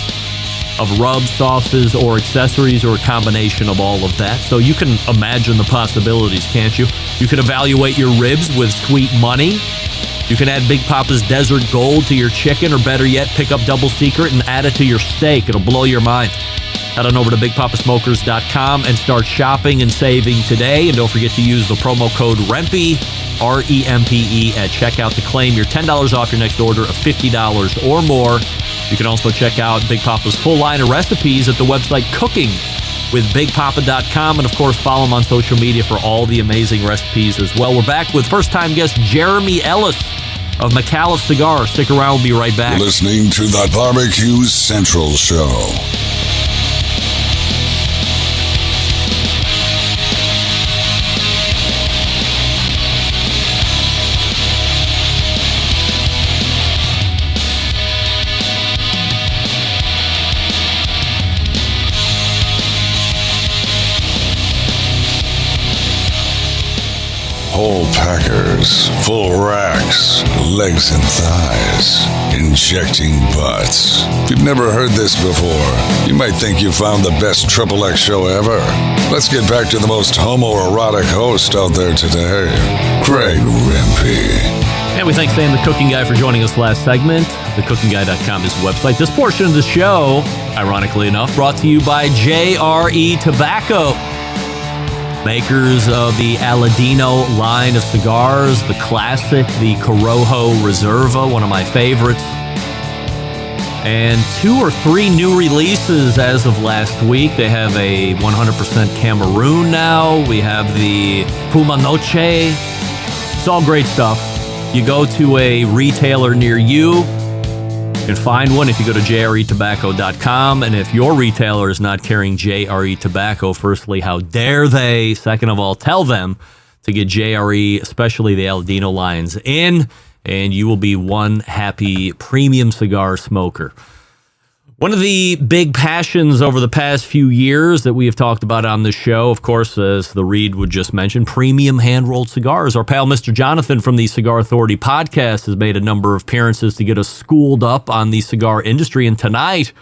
of rubs, sauces, or accessories, or a combination of all of that. So you can imagine the possibilities, can't you? You can evaluate your ribs with sweet money. You can add Big Papa's Desert Gold to your chicken, or better yet, pick up Double Secret and add it to your steak. It'll blow your mind. Head on over to BigPapaSmokers.com and start shopping and saving today. And don't forget to use the promo code REMPE, R-E-M-P-E, at checkout to claim your $10 off your next order of $50 or more. You can also check out Big Papa's full line of recipes at the website cookingwithbigpapa.com. And, of course, follow him on social media for all the amazing recipes as well. We're back with first-time guest Jeremy Ellis of Micallef Cigars. Stick around. We'll be right back. You're listening to the Barbecue Central Show. whole packers, full racks, legs and thighs, injecting butts. If you've never heard this before, you might think you found the best XXX show ever. Let's get back to the most homoerotic host out there today, Craig Rempe. And we thank Sam the Cooking Guy for joining us last segment. TheCookingGuy.com is the website. This portion of the show, ironically enough, brought to you by JRE Tobacco. Makers of the Aladino line of cigars, the classic, the Corojo Reserva, one of my favorites. And 2 or 3 new releases as of last week. They have a 100% Cameroon now. We have the Puma Noche. It's all great stuff. You go to a retailer near you, you can find one if you go to jretobacco.com. And if your retailer is not carrying JRE Tobacco, firstly, how dare they? Second of all, tell them to get JRE, especially the Aladino lines, in, and you will be one happy premium cigar smoker. One of the big passions over the past few years that we have talked about on this show, of course, as the Reed would just mention, premium hand-rolled cigars. Our pal Mr. Jonathan from the Cigar Authority podcast has made a number of appearances to get us schooled up on the cigar industry. And tonight,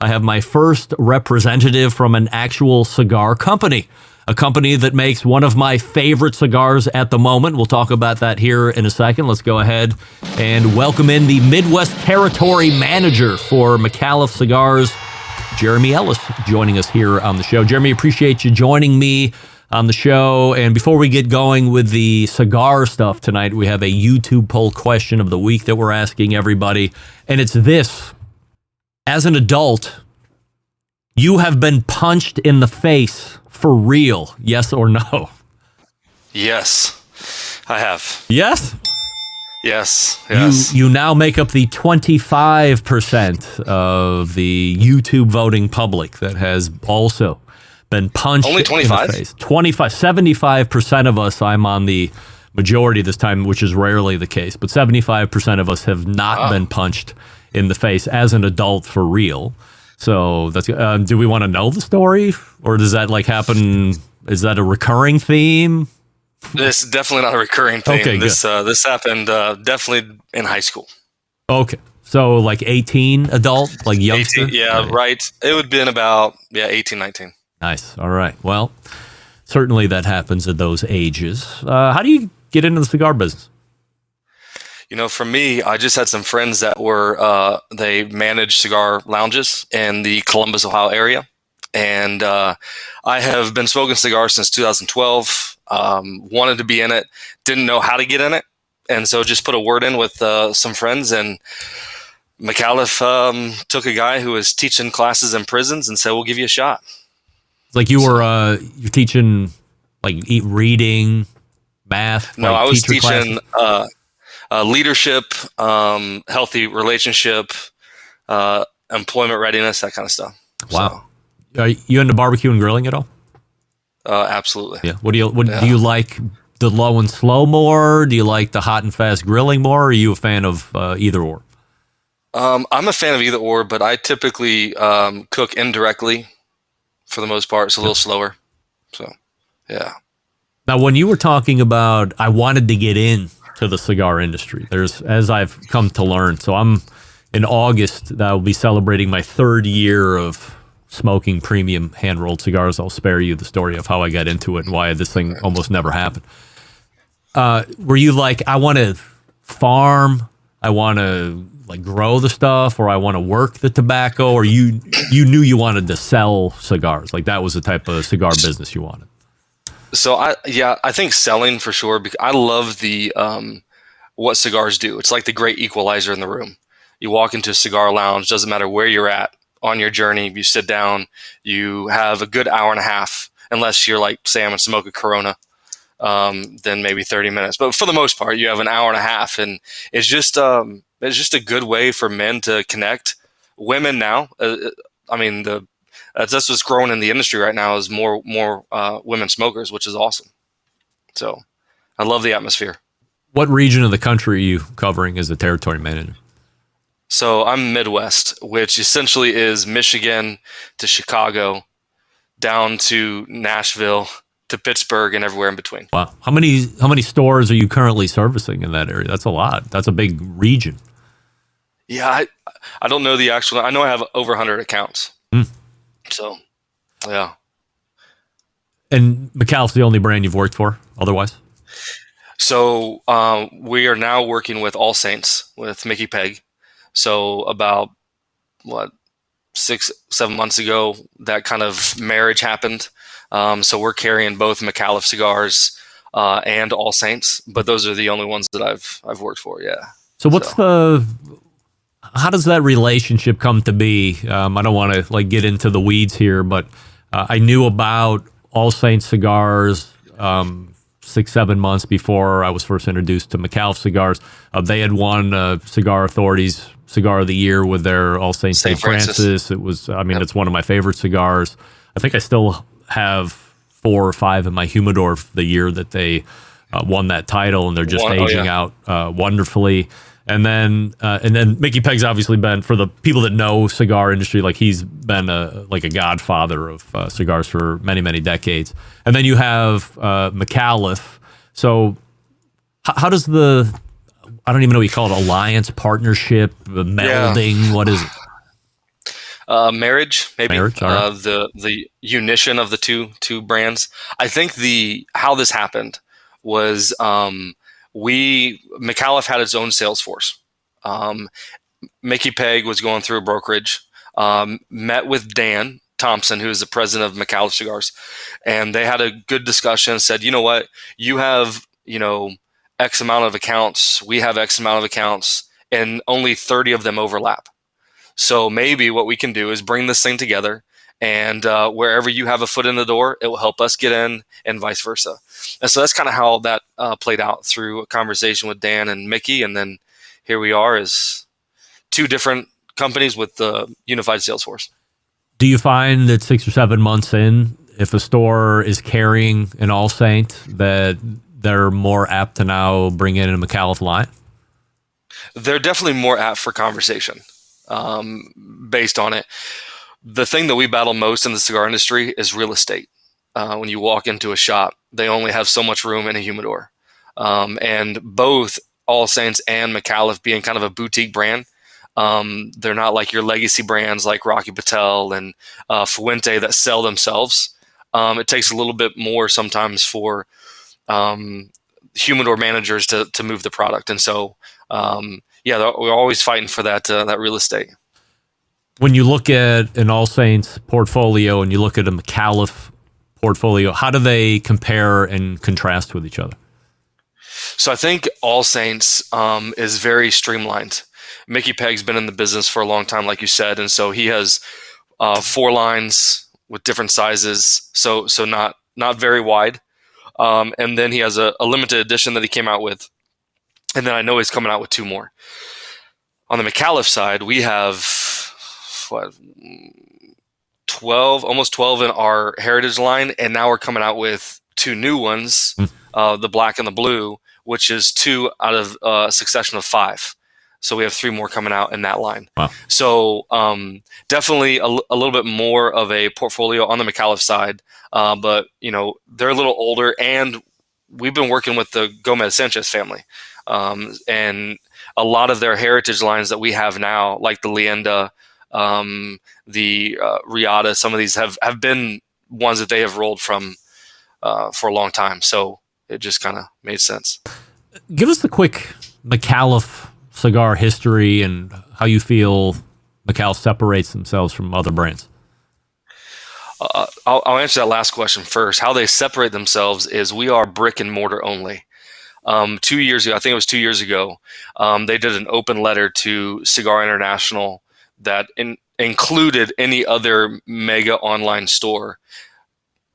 I have my first representative from an actual cigar company, a company that makes one of my favorite cigars at the moment. We'll talk about that here in a second. Let's go ahead and welcome in the Midwest Territory Manager for Micallef Cigars, Jeremy Ellis, joining us here on the show. Jeremy, appreciate you joining me on the show. And before we get going with the cigar stuff tonight, we have a YouTube poll question of the week that we're asking everybody. And it's this: as an adult, you have been punched in the face for real, yes or no? Yes, I have. Yes? Yes. You now make up the 25% of the YouTube voting public that has also been punched Only 25? in the face. 75% of us, I'm on the majority this time, which is rarely the case, but 75% of us have not been punched in the face as an adult for real. So that's. Do we want to know the story, or does that happen? Is that a recurring theme? This is definitely not a recurring theme. Okay, this happened definitely in high school. Okay, so 18 adult, youngster. 18, yeah, right. It would have been about 18, 19. Nice. All right. Well, certainly that happens at those ages. How do you get into the cigar business? For me, I just had some friends that were, they managed cigar lounges in the Columbus, Ohio area. And I have been smoking cigars since 2012, wanted to be in it, didn't know how to get in it. And so just put a word in with some friends, and Micallef took a guy who was teaching classes in prisons and said, we'll give you a shot. It's you're teaching, reading, math? No, I was teaching leadership, healthy relationship, employment readiness, that kind of stuff. Wow. So, are you into barbecue and grilling at all? Absolutely. Yeah. Do you like the low and slow more? Do you like the hot and fast grilling more? Or are you a fan of either or? I'm a fan of either or, but I typically cook indirectly for the most part. It's a little slower. So, yeah. Now, when you were talking about, I wanted to get in to the cigar industry, as I've come to learn. So I'm in August, that will be celebrating my 3rd year of smoking premium hand-rolled cigars. I'll spare you the story of how I got into it and why this thing almost never happened. Were you I want to farm, I want to grow the stuff, or I want to work the tobacco, or you knew you wanted to sell cigars? That was the type of cigar business you wanted? So I think selling for sure, because I love the what cigars do. It's like the great equalizer in the room. You walk into a cigar lounge, doesn't matter where you're at on your journey, you sit down, you have a good hour and a half, unless you're like Sam and smoke a Corona, then maybe 30 minutes. But for the most part, you have an hour and a half, and it's just a good way for men to connect. Women now, that's what's growing in the industry right now, is more women smokers, which is awesome. So I love the atmosphere. What region of the country are you covering as the territory manager? So I'm Midwest, which essentially is Michigan to Chicago, down to Nashville, to Pittsburgh and everywhere in between. Wow. How many stores are you currently servicing in that area? That's a lot. That's a big region. Yeah, I don't know the actual. I know I have over 100 accounts. So, yeah. And Micallef's the only brand you've worked for otherwise? So we are now working with All Saints with Mickey Peg. So about 6-7 months ago, that kind of marriage happened. So we're carrying both Micallef cigars and All Saints, but those are the only ones that I've worked for. Yeah. So how does that relationship come to be? I don't want to get into the weeds here, but I knew about All Saints cigars 6-7 months before I was first introduced to Micallef cigars. They had won Cigar Authority's Cigar of the Year with their All Saints St. Francis. It was, it's one of my favorite cigars. I think I still have 4 or 5 in my humidor the year that they won that title, and they're just aging out wonderfully. And then Mickey Peg's obviously been, for the people that know cigar industry, he's been a godfather of cigars for many, many decades. And then you have Micallef. So how does I don't even know what you call it, alliance, partnership, melding, what is it? Marriage, maybe. Marriage, all right. The unition of the two brands. I think how this happened was Micallef had its own sales force. Mickey Peg was going through a brokerage, met with Dan Thompson, who is the president of Micallef Cigars, and they had a good discussion, said, you know what, you have, X amount of accounts, we have X amount of accounts, and only 30 of them overlap. So maybe what we can do is bring this thing together, and wherever you have a foot in the door, it will help us get in, and vice versa. And so that's kind of how that played out through a conversation with Dan and Mickey. And then here we are as 2 different companies with the unified sales force. Do you find that 6 or 7 months in, if a store is carrying an All Saint, that they're more apt to now bring in a Micallef line? They're definitely more apt for conversation based on it. The thing that we battle most in the cigar industry is real estate. When you walk into a shop, they only have so much room in a humidor. And both All Saints and Micallef being kind of a boutique brand, they're not like your legacy brands like Rocky Patel and Fuente that sell themselves. It takes a little bit more sometimes for humidor managers to move the product. And so, we're always fighting for that real estate. When you look at an All Saints portfolio and you look at a Micallef portfolio, how do they compare and contrast with each other? So I think All Saints is very streamlined. Mickey Peg's been in the business for a long time, like you said, and so he has 4 lines with different sizes, so not very wide. And then he has a limited edition that he came out with, and then I know he's coming out with 2 more. On the Micallef side, we have 12, almost 12 in our heritage line, and now we're coming out with 2 new ones, the black and the blue, which is 2 out of a succession of 5. So we have 3 more coming out in that line. Wow. So definitely a little bit more of a portfolio on the Micallef side, but they're a little older, and we've been working with the Gomez Sanchez family, and a lot of their heritage lines that we have now, like the Leyenda, the Riata, some of these have been ones that they have rolled from for a long time. So it just kind of made sense. Give us the quick Micallef cigar history and how you feel Micallef separates themselves from other brands. I'll answer that last question first. How they separate themselves is we are brick and mortar only. 2 years ago, I think it was 2 years ago, they did an open letter to Cigar International that included any other mega online store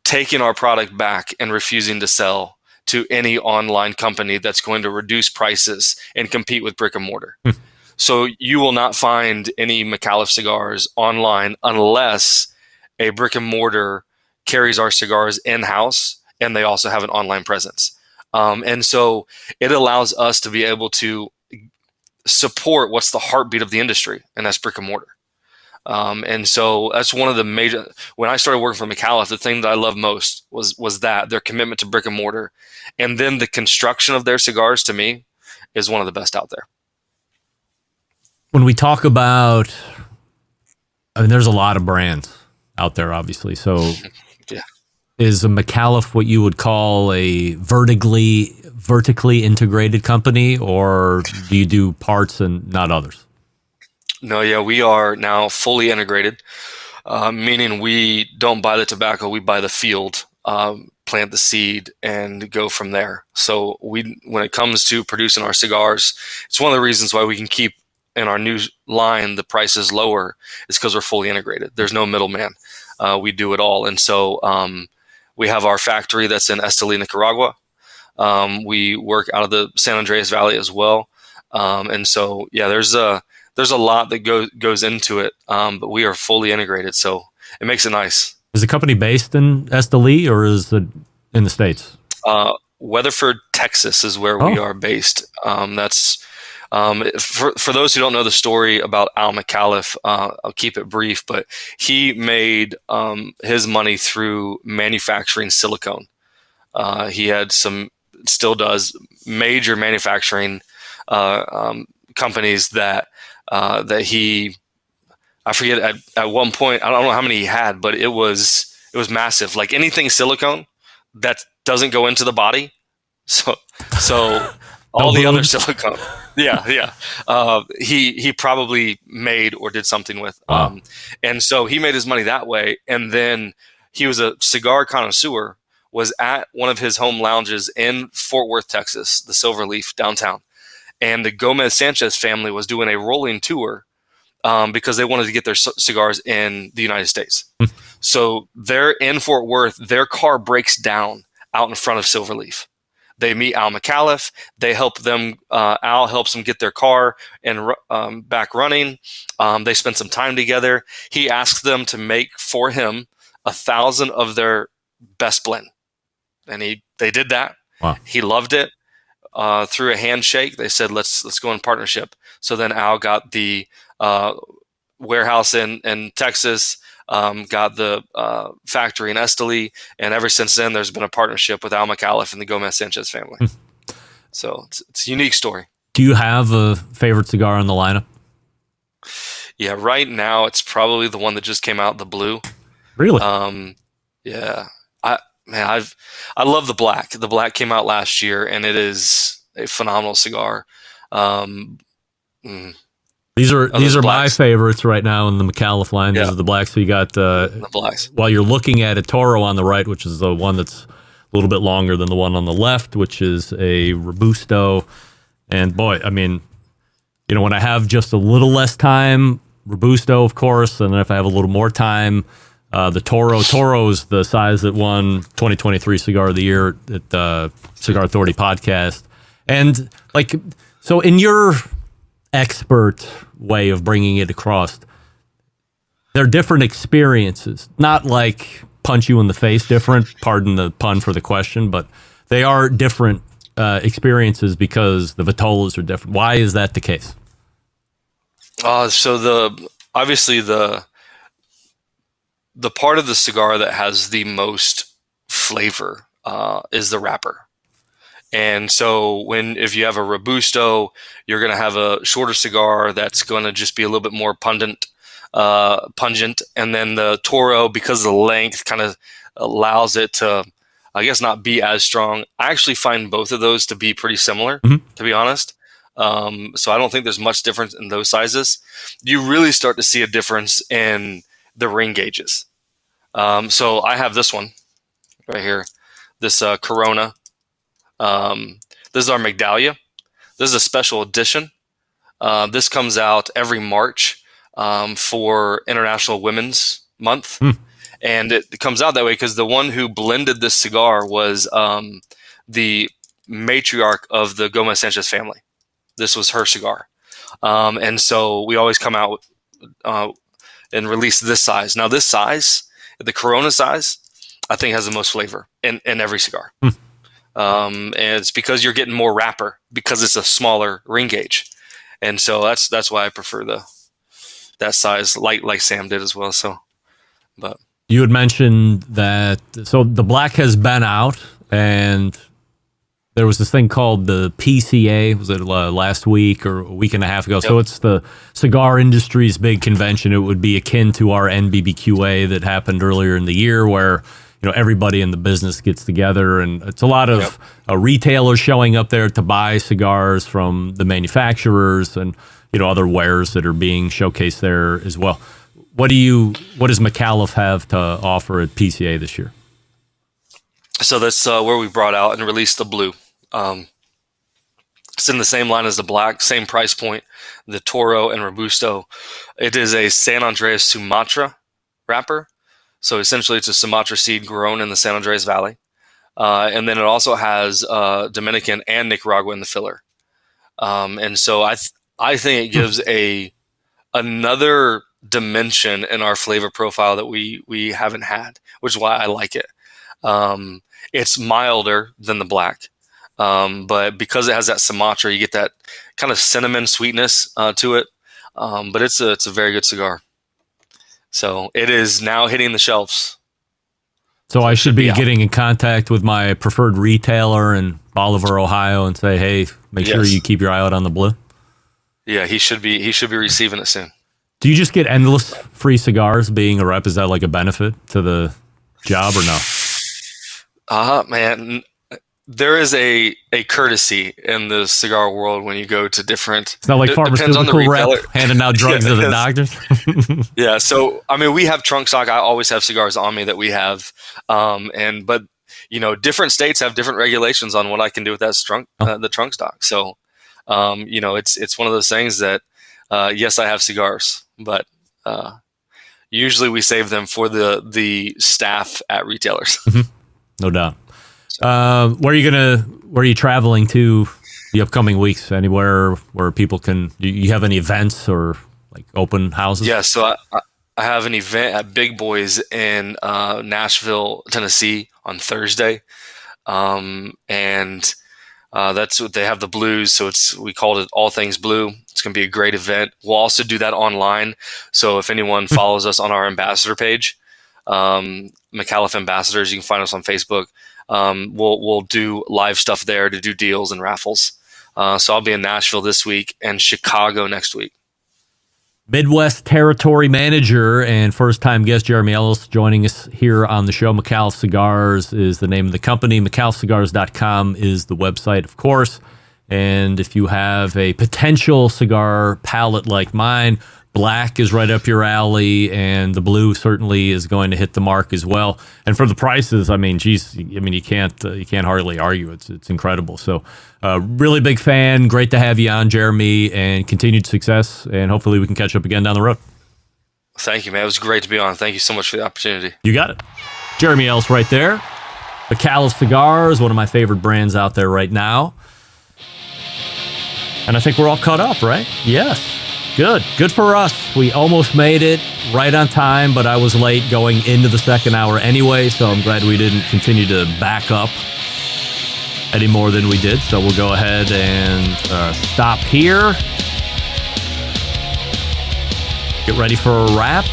taking our product back and refusing to sell to any online company that's going to reduce prices and compete with brick and mortar. So you will not find any Micallef cigars online unless a brick and mortar carries our cigars in-house and they also have an online presence. And so it allows us to be able to support what's the heartbeat of the industry, and that's brick and mortar. And so that's one of the major. When I started working for Micallef, the thing that I loved most was that their commitment to brick and mortar, and then the construction of their cigars to me is one of the best out there. When we talk about, I mean, there's a lot of brands out there, obviously. So, Yeah. Is a Micallef what you would call a vertically integrated company, or do you do parts and not others? No, yeah, we are now fully integrated, meaning we don't buy the tobacco, we buy the field, plant the seed, and go from there. So when it comes to producing our cigars, it's one of the reasons why we can keep in our new line the prices lower is because we're fully integrated. There's no middleman. We do it all. And so we have our factory that's in Esteli, Nicaragua. We work out of the San Andreas Valley as well. And so, yeah, there's a lot that goes into it, but we are fully integrated, so it makes it nice. Is the company based in Esteli, or is it in the States? Weatherford, Texas is where we are based. That's for those who don't know the story about Al Micallef, I'll keep it brief, but he made his money through manufacturing silicone. He had still does major manufacturing companies that he, I forget at one point, I don't know how many he had, but it was massive. Like anything silicone that doesn't go into the body. So all the other silicone. Yeah. He probably made or did something with. Wow. And so he made his money that way. And then he was a cigar connoisseur, was at one of his home lounges in Fort Worth, Texas, the Silverleaf downtown. And the Gomez Sanchez family was doing a rolling tour because they wanted to get their cigars in the United States. So they're in Fort Worth. Their car breaks down out in front of Silverleaf. They meet Al Micallef. They help them. Al helps them get their car and back running. They spend some time together. He asks them to make for him 1,000 of their best blend, and they did that. Wow. He loved it. Through a handshake, they said, let's go in partnership. So then Al got the warehouse in Texas, got the factory in Esteli, and ever since then, there's been a partnership with Al Micallef and the Gomez Sanchez family. So it's a unique story. Do you have a favorite cigar in the lineup? Yeah, right now it's probably the one that just came out, the blue. Really? Yeah. I love the black. The black came out last year, and it is a phenomenal cigar. These are my favorites right now in the Micallef line. Yeah. These are the blacks. So you got The blacks. while you're looking at a Toro on the right, which is the one that's a little bit longer than the one on the left, which is a Robusto. And boy, I mean, when I have just a little less time, Robusto, of course, and if I have a little more time, the Toro's the size that won 2023 Cigar of the Year at the Cigar Authority podcast. And so in your expert way of bringing it across, they're different experiences, not like punch you in the face different, pardon the pun for the question, but they are different experiences because the Vitolas are different. Why is that the case? So obviously the part of the cigar that has the most flavor is the wrapper. And so if you have a Robusto, you're going to have a shorter cigar that's going to just be a little bit more pungent. And then the Toro, because of the length, kind of allows it to, I guess, not be as strong. I actually find both of those to be pretty similar, to be honest. So I don't think there's much difference in those sizes. You really start to see a difference in the ring gauges. So I have this one right here, this Corona. This is our Magdalia. This is a special edition. This comes out every March for International Women's Month. And it comes out that way because the one who blended this cigar was the matriarch of the Gomez Sanchez family. This was her cigar. And so we always come out and release this size. Now, this size, the Corona size, I think has the most flavor in every cigar. And it's because you're getting more wrapper because it's a smaller ring gauge. And so that's why I prefer the that size, like Sam did as well. So, but you had mentioned that, so the black has been out, and there was this thing called the PCA. Was it last week or a week and a half ago? Yep. So it's the cigar industry's big convention. It would be akin to our NBBQA that happened earlier in the year, where everybody in the business gets together, and it's a lot of retailers showing up there to buy cigars from the manufacturers, and other wares that are being showcased there as well. What does Micallef have to offer at PCA this year? So that's where we brought out and released the blue. It's in the same line as the black, same price point, the Toro and Robusto. It is a San Andreas Sumatra wrapper. So essentially it's a Sumatra seed grown in the San Andreas Valley. And then it also has Dominican and Nicaragua in the filler. And so I think it gives another dimension in our flavor profile that we haven't had, which is why I like it. It's milder than the black, but because it has that Sumatra, you get that kind of cinnamon sweetness to it. But it's a very good cigar. So it is now hitting the shelves. So I should be getting in contact with my preferred retailer in Bolivar, Ohio, and say, hey, make sure you keep your eye out on the blue. Yeah, he should be receiving it soon. Do you just get endless free cigars being a rep? Is that like a benefit to the job or no? Man, there is a courtesy in the cigar world when you go to different. It's not like pharmaceutical rep handing out drugs to the doctors. Yeah, so I mean, we have trunk stock. I always have cigars on me that we have, but different states have different regulations on what I can do with that the trunk stock. So, it's one of those things that yes, I have cigars, but usually we save them for the staff at retailers. No doubt. Where are you traveling to the upcoming weeks? Anywhere where people do you have any events or like open houses? Yeah, so I have an event at Big Boys in Nashville, Tennessee on Thursday. And that's what they have, the blues. So we called it All Things Blue. It's going to be a great event. We'll also do that online. So if anyone follows us on our ambassador page, Micallef Ambassadors, you can find us on Facebook. We'll do live stuff there to do deals and raffles. So I'll be in Nashville this week and Chicago next week. Midwest Territory Manager and first-time guest Jeremy Ellis joining us here on the show. Micallef Cigars is the name of the company. MicallefCigars.com is the website, of course. And if you have a potential cigar palate like mine, black is right up your alley, and the blue certainly is going to hit the mark as well. And for the prices, I mean, geez, you can't hardly argue. It's incredible. So, really big fan. Great to have you on, Jeremy, and continued success. And hopefully we can catch up again down the road. Thank you, man. It was great to be on. Thank you so much for the opportunity. You got it. Jeremy Ellis right there. Micallef Cigars, one of my favorite brands out there right now. And I think we're all caught up, right? Yes. Good for us. We almost made it right on time, but I was late going into the second hour anyway, so I'm glad we didn't continue to back up any more than we did. So we'll go ahead and stop here. Get ready for a wrap,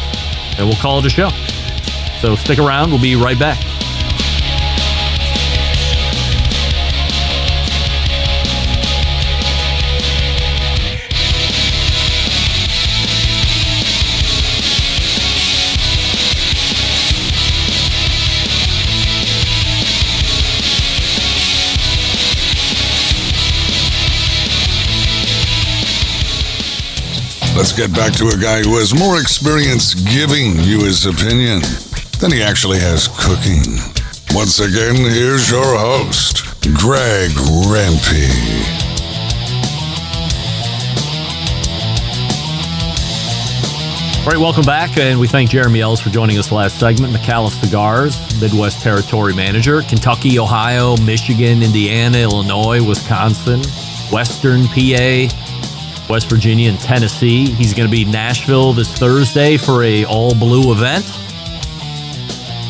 and we'll call it a show. So stick around. We'll be right back. Let's get back to a guy who has more experience giving you his opinion than he actually has cooking. Once again, here's your host, Greg Rempe. All right, welcome back, and we thank Jeremy Ellis for joining us last segment. Micallef Cigars, Midwest Territory Manager, Kentucky, Ohio, Michigan, Indiana, Illinois, Wisconsin, Western PA, West Virginia, and Tennessee. He's going to be in Nashville this Thursday for a all-blue event.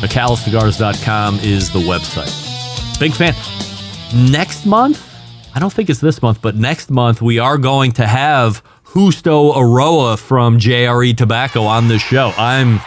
MicallefCigars.com is the website. Big fan. Next month, I don't think it's this month, but next month we are going to have Justo Aroa from JRE Tobacco on this show. I'm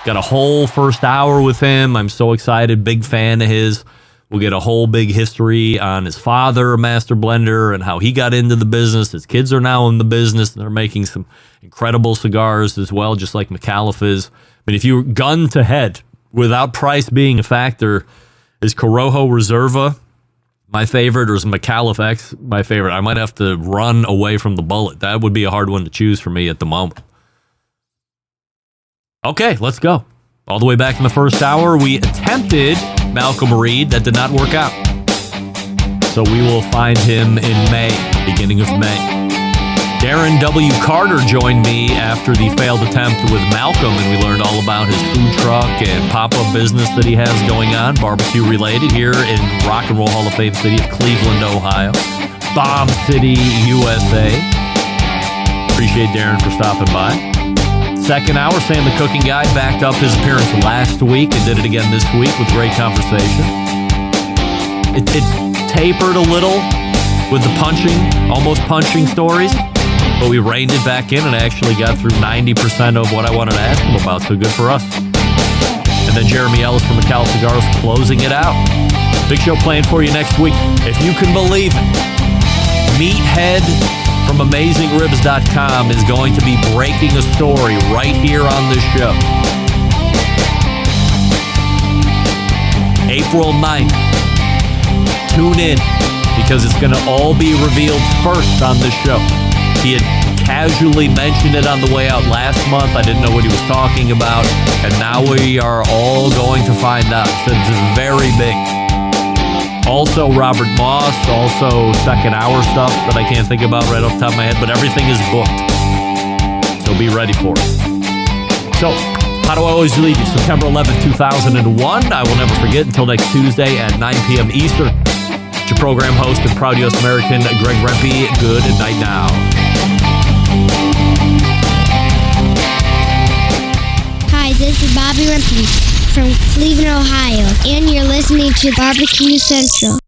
got a whole first hour with him. I'm so excited. Big fan of his. We'll get a whole big history on his father, a master blender, and how he got into the business. His kids are now in the business, and they're making some incredible cigars as well, just like Micallef is. But if you gun to head, without price being a factor, is Corojo Reserva my favorite, or is Micallef X my favorite? I might have to run away from the bullet. That would be a hard one to choose for me at the moment. Okay, let's go. All the way back in the first hour, we attempted Malcolm Reed. That did not work out. So we will find him in May, beginning of May. Darren W. Carter joined me after the failed attempt with Malcolm, and we learned all about his food truck and pop-up business that he has going on, barbecue related, here in Rock and Roll Hall of Fame city of Cleveland, Ohio. Bomb City, USA. Appreciate Darren for stopping by. Second hour, Sam the Cooking Guy backed up his appearance last week and did it again this week with great conversation. It tapered a little with the almost punching stories, but we reined it back in and actually got through 90% of what I wanted to ask him about, so good for us. And then Jeremy Ellis from Micallef Cigars closing it out. Big show planned for you next week. If you can believe it, Meathead from AmazingRibs.com is going to be breaking a story right here on this show. April 9th. Tune in, because it's going to all be revealed first on this show. He had casually mentioned it on the way out last month. I didn't know what he was talking about, and now we are all going to find out. So it's very big. Also, Robert Moss, also second hour stuff that I can't think about right off the top of my head, but everything is booked. So be ready for it. So, how do I always leave you? September 11th, 2001. I will never forget until next Tuesday at 9 p.m. Eastern. It's your program host and proud U.S. American, Greg Rempe. Good night now. Hi, this is Bobby Rempe from Cleveland, Ohio, and you're listening to Barbecue Central.